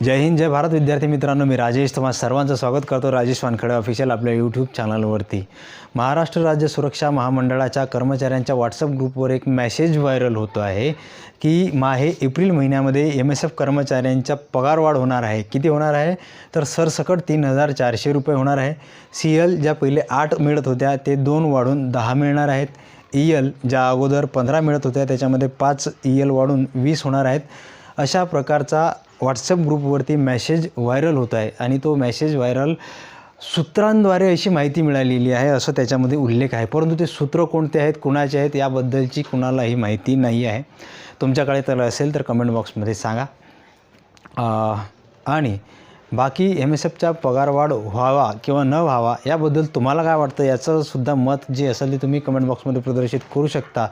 जय हिंद, जय भारत विद्यार्थी मित्रांनो, मी राजेश तुम्हा सर्वांचं स्वागत करतो राजेश वानखडे ऑफिशियल आपल्या यूट्यूब चॅनलवरती। महाराष्ट्र राज्य सुरक्षा महामंडळाच्या कर्मचाऱ्यांच्या व्हॉट्सअप ग्रुपवर एक मेसेज व्हायरल होतो आहे की एप्रिल महिन्यामध्ये MSF कर्मचाऱ्यांच्या पगारवाढ होणार आहे। किती होणार आहे तर सरसकट 3400 रुपये होणार आहे। CL ज्या पहिले 8 मिळत होत्या ते 2 वाढून 10 मिळणार आहेत। EL ज्या अगोदर 15 मिळत होत्या त्याच्यामध्ये 5 EL वाढून 20 होणार आहेत। अशा प्रकारचा व्हॉट्सअप ग्रुपवरती मेसेज व्हायरल होत आहे आणि तो मेसेज व्हायरल सूत्रांद्वारे अशी माहिती मिळालेली आहे असं त्याच्यामध्ये उल्लेख आहे। परंतु ते सूत्र कोणते आहेत, कुणाचे आहेत याबद्दलची कुणालाही माहिती नाही आहे। तुमच्याकडे तर असेल तर कमेंट बॉक्समध्ये सांगा। आणि बाकी MSFचा पगारवाढ व्हावा किंवा न व्हावा याबद्दल तुम्हाला काय वाटतं याचं सुद्धा मत जे असेल ते तुम्ही कमेंट बॉक्समध्ये प्रदर्शित करू शकता।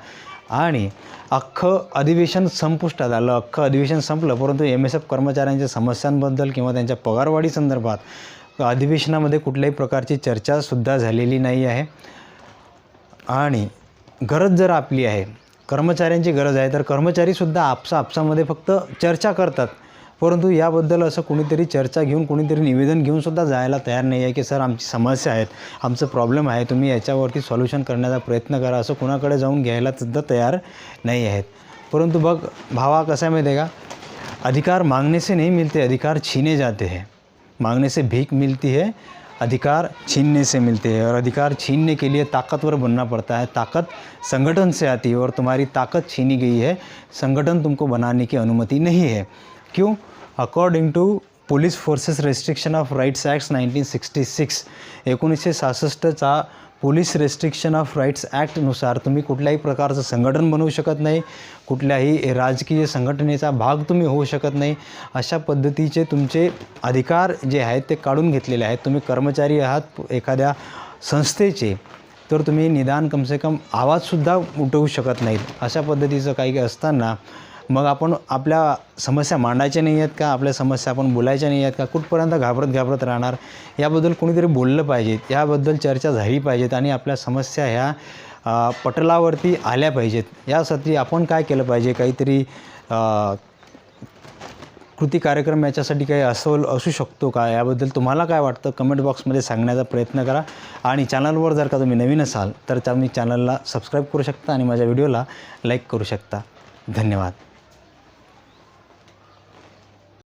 आणि अख्खं अधिवेशन संपुष्टात आलं, अख्खं अधिवेशन संपलं, परंतु MSF कर्मचाऱ्यांच्या समस्यांबद्दल किंवा त्यांच्या पगारवाढी संदर्भात अधिवेशनामध्ये कुठल्याही प्रकारची चर्चासुद्धा झालेली नाही आहे। आणि गरज जर आपली आहे, कर्मचाऱ्यांची गरज आहे, तर कर्मचारीसुद्धा आपसामध्ये फक्त चर्चा करतात, परंतु याबद्दल असं कुणीतरी चर्चा घेऊन कुणीतरी निवेदन घेऊनसुद्धा जायला तयार नाही आहे की सर आमची समस्या आहेत, आमचं प्रॉब्लेम आहे, तुम्ही याच्यावरती सॉल्युशन करण्याचा प्रयत्न करा, असं कुणाकडे जाऊन घ्यायला सुद्धा तयार नाही आहेत। परंतु भावा कसं आहे माहिती आहे का, अधिकार मांगने से नहीं मिलते, अधिकार छीने जाते हैं। मांगने से भीख मिलती है, अधिकार छीनने से मिलते हैं, और अधिकार छीनने के लिए ताकतवर बनना पड़ता है। ताकत संगठन से आती है और तुम्हारी ताकत छीनी गई है, संगठन तुमको बनाने की अनुमति नहीं है। क्यों? According to police forces restriction of rights acts 1966 1966चा पोलीस रेस्ट्रिक्शन ऑफ राइट्स ॲक्टनुसार तुम्ही कुठल्याही प्रकारचं संघटन बनवू शकत नाही, कुठल्याही राजकीय संघटनेचा भाग तुम्ही होऊ शकत नाही। अशा पद्धतीचे तुमचे अधिकार जे आहेत ते काढून घेतलेले आहेत। तुम्ही कर्मचारी आहात एखाद्या संस्थेचे, तर तुम्ही निदान कमसे कम आवाजसुद्धा उठवू शकत नाहीत। अशा पद्धतीचं काही असताना मग आपण आपल्या समस्या मांडायच्या नाही आहेत का, आपल्या समस्या आपण बोलायच्या नाही आहेत का, कुठपर्यंत घाबरत राहणार? याबद्दल कोणीतरी बोललं पाहिजे, याबद्दल चर्चा झाली पाहिजेत आणि आपल्या समस्या ह्या पटलावरती आल्या पाहिजेत। यासाठी आपण काय केलं पाहिजे, काहीतरी कृती कार्यक्रम याच्यासाठी काही असू शकतो का, याबद्दल तुम्हाला काय वाटतं कमेंट बॉक्समध्ये सांगण्याचा प्रयत्न करा। आणि चॅनलवर जर का तुम्ही नवीन असाल तर तुम्ही चॅनलला सबस्क्राईब करू शकता आणि माझ्या व्हिडिओला लाईक करू शकता। धन्यवाद।